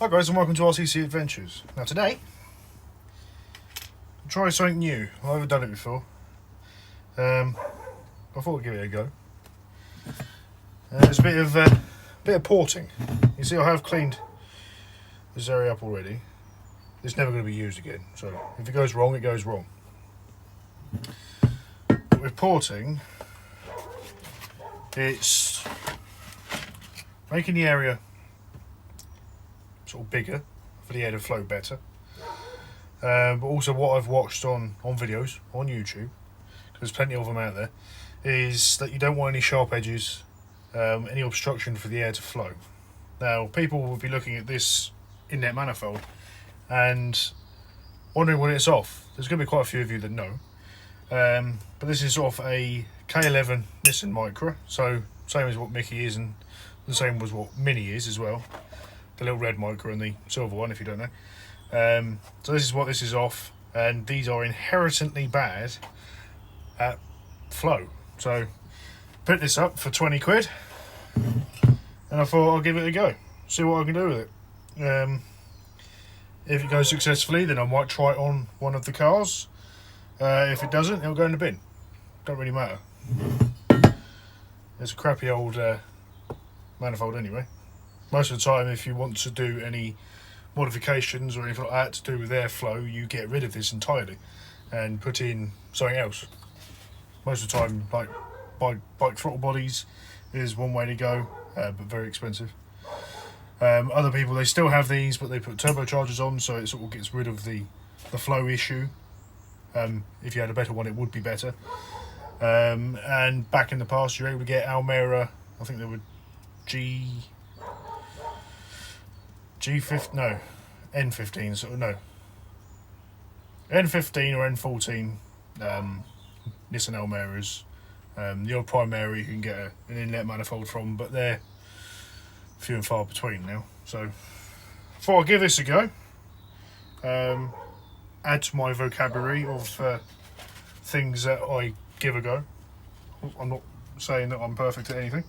Hi guys, and welcome to RCC Adventures. Now today, I'm trying something new. I haven't done it before. I thought I'd give it a go. There's a bit of porting. You see, I have cleaned this area up already. It's never going to be used again, so if it goes wrong, it goes wrong. But with porting, it's making the area sort of bigger for the air to flow better, but also what I've watched on videos on YouTube, because there's plenty of them out there, is that you don't want any sharp edges, any obstruction for the air to flow. Now people will be looking at this inlet manifold and wondering when it's off. There's going to be quite a few of you that know, but this is sort of a K11 Nissan Micra, so same as what Mickey is and the same as what Mini is as well. The little red Micra and the silver one, if you don't know. So this is what this is off, and these are inherently bad at flow. So put this up for 20 quid, and I thought I'll give it a go, see what I can do with it. If it goes successfully, then I might try it on one of the cars. If it doesn't, it'll go in the bin. Don't really matter. It's a crappy old manifold anyway. Most of the time, if you want to do any modifications or anything like that to do with airflow, you get rid of this entirely and put in something else. Most of the time, like bike throttle bodies is one way to go, but very expensive. Other people, they still have these, but they put turbochargers on, so it sort of gets rid of the flow issue. If you had a better one, it would be better. And back in the past, you were able to get Almera, I think they were N15, so no, N15 or N14 Nissan Almeras. The old Primera you can get an inlet manifold from, but they're few and far between now. So before I give this a go, add to my vocabulary of things that I give a go. I'm not saying that I'm perfect at anything.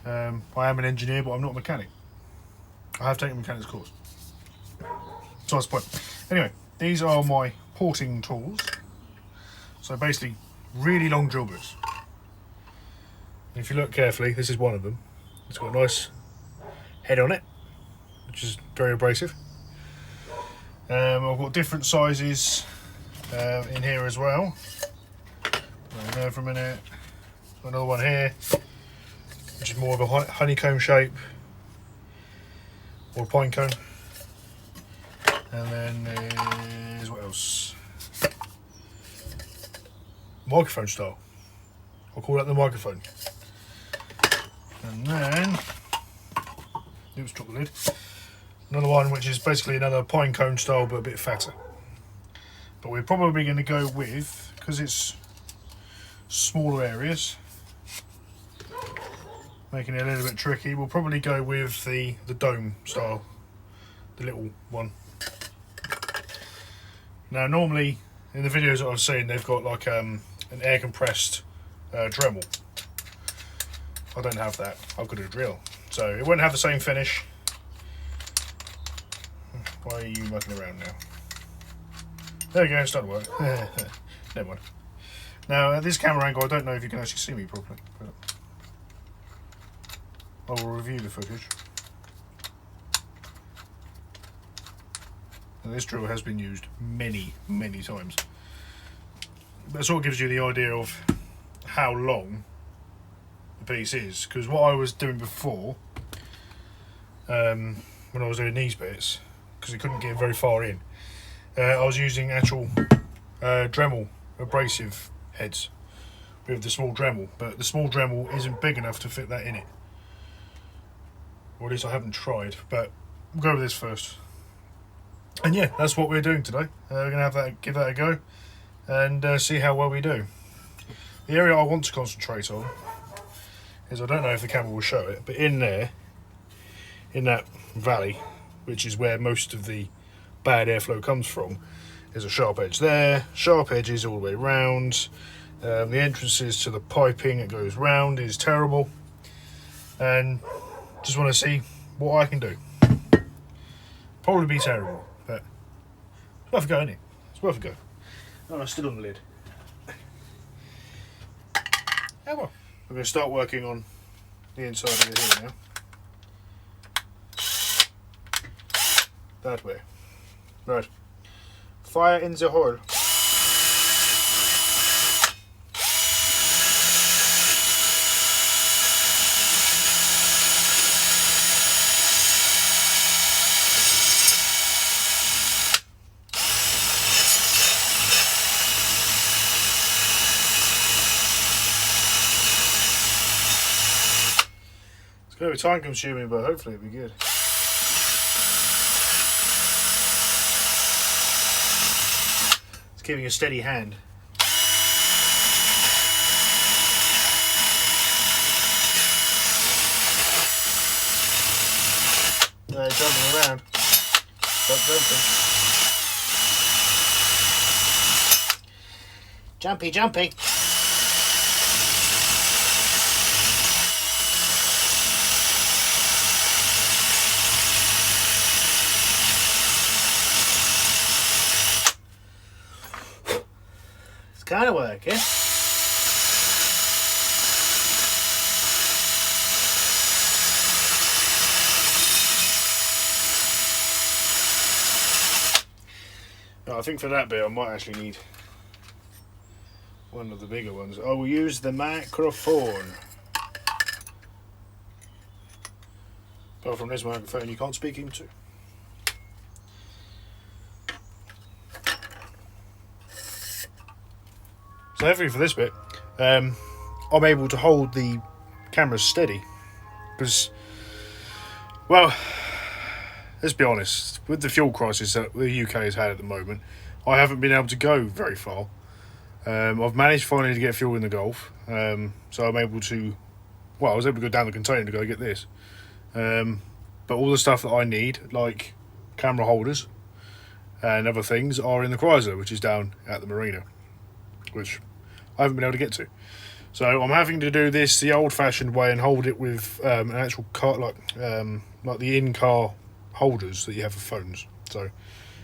I am an engineer, but I'm not a mechanic. I have taken a mechanics course. So that's the point. Anyway, these are my porting tools. So basically, really long drill bits. And if you look carefully, this is one of them. It's got a nice head on it, which is very abrasive. I've got different sizes in here as well. There for a minute. Another one here, which is more of a honeycomb shape, or a pine cone. And then there's, what else? Microphone style. I'll call that the microphone. And then, oops, dropped the lid. Another one which is basically another pine cone style, but a bit fatter. But we're probably going to go with, because it's smaller areas, making it a little bit tricky, we'll probably go with the dome style, the little one. Now normally in the videos that I've seen, they've got like an air compressed Dremel. I don't have that, I've got a drill, so it won't have the same finish. Why are you mucking around now? There we go, it's starting to work. Never mind. Now at this camera angle, I don't know if you can actually see me properly, but I will review the footage. And this drill has been used many times. That sort of gives you the idea of how long the piece is, because what I was doing before, when I was doing these bits, because it couldn't get very far in, I was using actual Dremel abrasive heads with the small Dremel, but the small Dremel isn't big enough to fit that in it. Or at least I haven't tried, but we'll go with this first. And yeah, that's what we're doing today. We're going to give that a go and see how well we do. The area I want to concentrate on is, I don't know if the camera will show it, but in there, in that valley, which is where most of the bad airflow comes from, there's a sharp edge there, sharp edges all the way around. The entrances to the piping that goes round is terrible, and just want to see what I can do. Probably be terrible, but it's worth a go, isn't it? It's worth a go. Oh, I'm still on the lid. Yeah, well, we're going to start working on the inside of it here now. That way. Right. Fire in the hole. It's going to be time consuming, but hopefully it'll be good. It's giving a steady hand. Jumping around. Stop jumping. Jumpy, jumpy. Kind of working. I think for that bit I might actually need one of the bigger ones. I will use the microphone. Apart from this microphone you can't speak into. So hopefully for this bit, I'm able to hold the camera steady, because, well, let's be honest, with the fuel crisis that the UK has had at the moment, I haven't been able to go very far. I've managed finally to get fuel in the Gulf, so I'm able to, well, I was able to go down the container to go get this. But all the stuff that I need, like camera holders and other things, are in the Chrysler, which is down at the marina, which I haven't been able to get to. So I'm having to do this the old-fashioned way and hold it with an actual car, like the in-car holders that you have for phones. So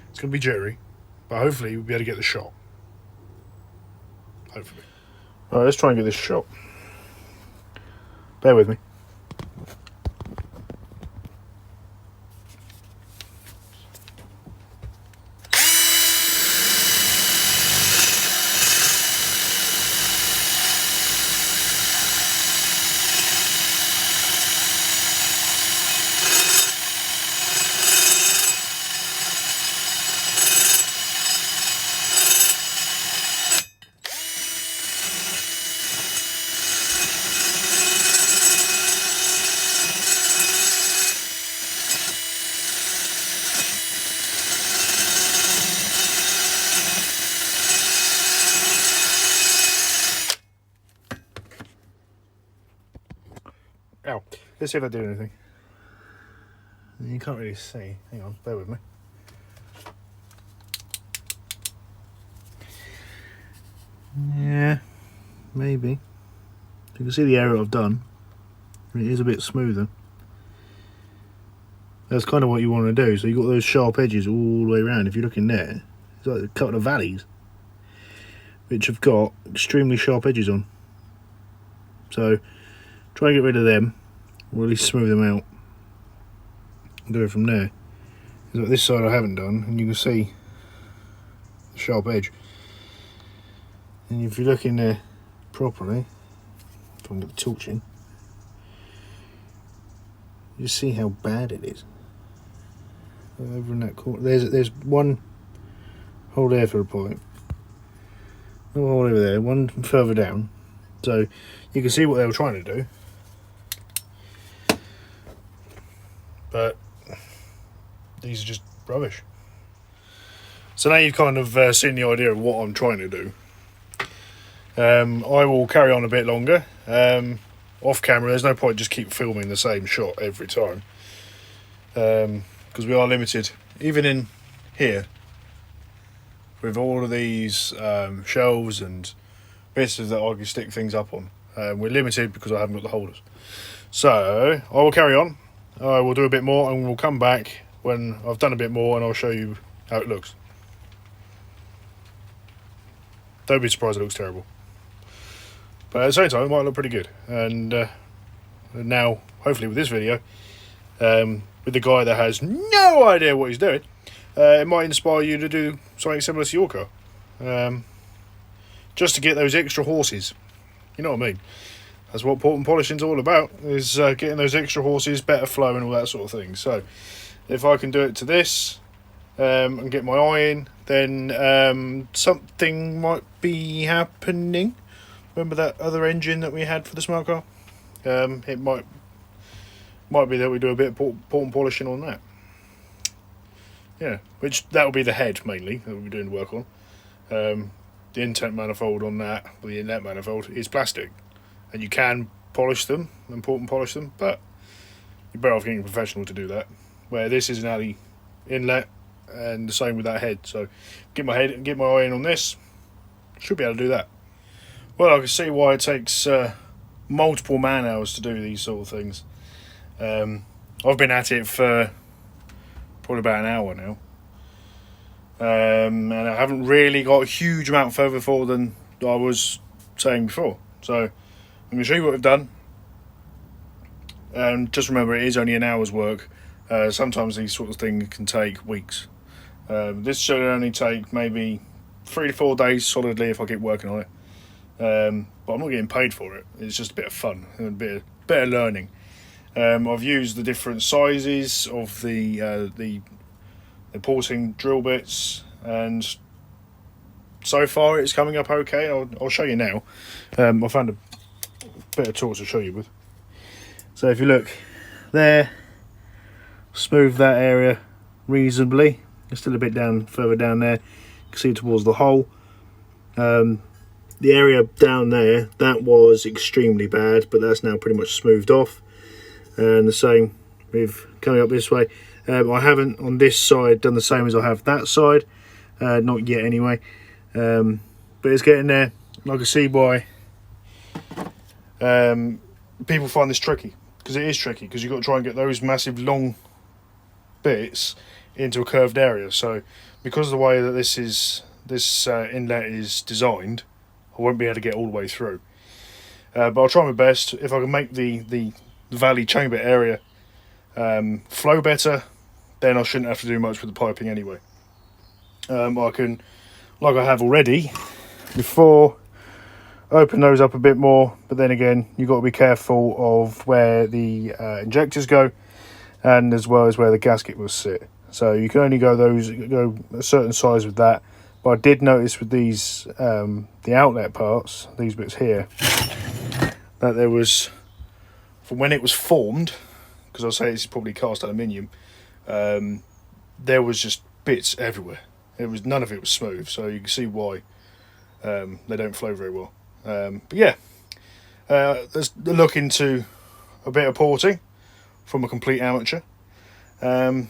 it's going to be jittery, but hopefully we'll be able to get the shot. Hopefully. Alright, let's try and get this shot. Bear with me. Ow. Let's see if I do anything. You can't really see. Hang on, bear with me. Yeah, maybe. You can see the area I've done. It is a bit smoother. That's kind of what you want to do. So you've got those sharp edges all the way around. If you look in there, it's like a couple of valleys which have got extremely sharp edges on. So try and get rid of them, or at least smooth them out, and do it from there. Like this side I haven't done, and you can see the sharp edge. And if you look in there properly, if I can get the torch in, you see how bad it is. Over in that corner, there's one hole there for a pipe, another hole over there, one further down. So you can see what they were trying to do, but these are just rubbish. So now you've kind of seen the idea of what I'm trying to do. I will carry on a bit longer. Off camera, there's no point just keep filming the same shot every time, because we are limited, even in here, with all of these shelves and bits that I can stick things up on. We're limited because I haven't got the holders. So I will carry on. I will do a bit more and we'll come back when I've done a bit more, and I'll show you how it looks. Don't be surprised it looks terrible, but at the same time it might look pretty good. And now, hopefully with this video, with the guy that has no idea what he's doing, it might inspire you to do something similar to your car, just to get those extra horses. You know what I mean? That's what port and polishing's all about, is getting those extra horses, better flow and all that sort of thing. So if I can do it to this and get my eye in, then something might be happening. Remember that other engine that we had for the smart car? It might be that we do a bit of port and polishing on that. Yeah, which that will be the head mainly that we'll be doing work on. The intake manifold on that, the inlet manifold, is plastic, and you can polish them and port and polish them, but you're better off getting a professional to do that. Where this is an alley inlet, and the same with that head. So get my eye in on this. Should be able to do that. Well, I can see why it takes multiple man hours to do these sort of things. I've been at it for probably about an hour now. And I haven't really got a huge amount further forward than I was saying before. So I'm going to show you what we've done. And just remember, it is only an hour's work. Sometimes these sort of things can take weeks. This should only take maybe 3 to 4 days solidly if I keep working on it. But I'm not getting paid for it. It's just a bit of fun and a bit of learning. I've used the different sizes of the porting drill bits, and so far it's coming up okay. I'll show you now. I found a bit of tools to show you with. So if you look there, smooth that area reasonably. It's still a bit further down there. You can see towards the hole. The area down there, that was extremely bad, but that's now pretty much smoothed off. And the same with coming up this way. I haven't on this side done the same as I have that side, not yet anyway, but it's getting there. I can see why people find this tricky, because it is tricky, because you've got to try and get those massive long bits into a curved area. So because of the way that this inlet is designed, I won't be able to get all the way through, but I'll try my best. If I can make the valley chamber area flow better, then I shouldn't have to do much with the piping anyway. I can, like I have already before, open those up a bit more, but then again you've got to be careful of where the injectors go, and as well as where the gasket will sit. So you can only go a certain size with that. But I did notice with these the outlet parts, these bits here, that there was, from when it was formed, because I'll say it's probably cast aluminium, there was just bits everywhere. None of it was smooth, so you can see why they don't flow very well. But yeah, let's look into a bit of porting from a complete amateur. I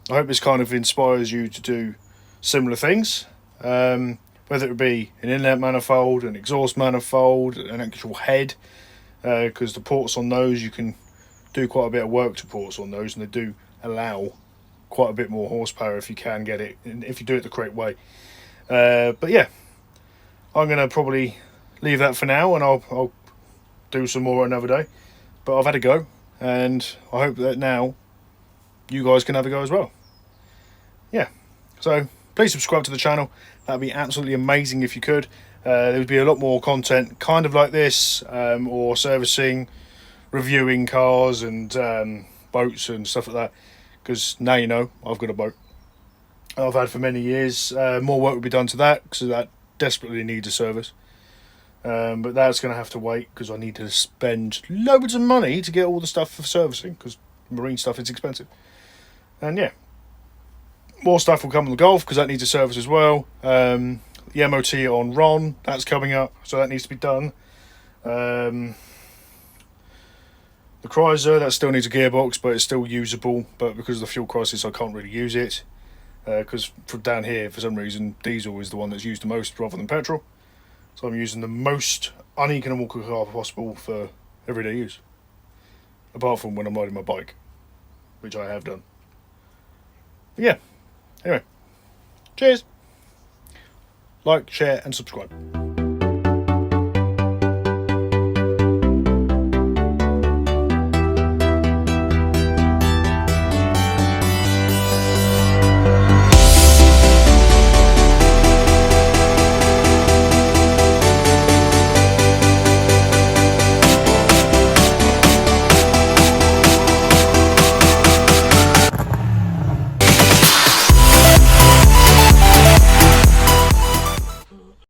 hope this kind of inspires you to do similar things, whether it be an inlet manifold, an exhaust manifold, an actual head, because the ports on those, you can do quite a bit of work to ports on those, and they do allow quite a bit more horsepower if you can get it, and if you do it the correct way. But yeah, I'm going to probably leave that for now, and I'll do some more another day. But I've had a go, and I hope that now you guys can have a go as well. Yeah, so please subscribe to the channel. That'd be absolutely amazing if you could. There would be a lot more content kind of like this, or servicing, reviewing cars and boats and stuff like that, because now you know I've got a boat I've had for many years. More work will be done to that, because that desperately needs a service, but that's going to have to wait, because I need to spend loads of money to get all the stuff for servicing, because marine stuff is expensive. And yeah, more stuff will come on the Golf, because that needs a service as well. The MOT on Ron, that's coming up, so that needs to be done. The Chrysler, that still needs a gearbox, but it's still usable, but because of the fuel crisis I can't really use it, because from down here, for some reason, diesel is the one that's used the most rather than petrol, so I'm using the most uneconomical car possible for everyday use, apart from when I'm riding my bike, which I have done. Yeah. Anyway, cheers. Like, share, and subscribe.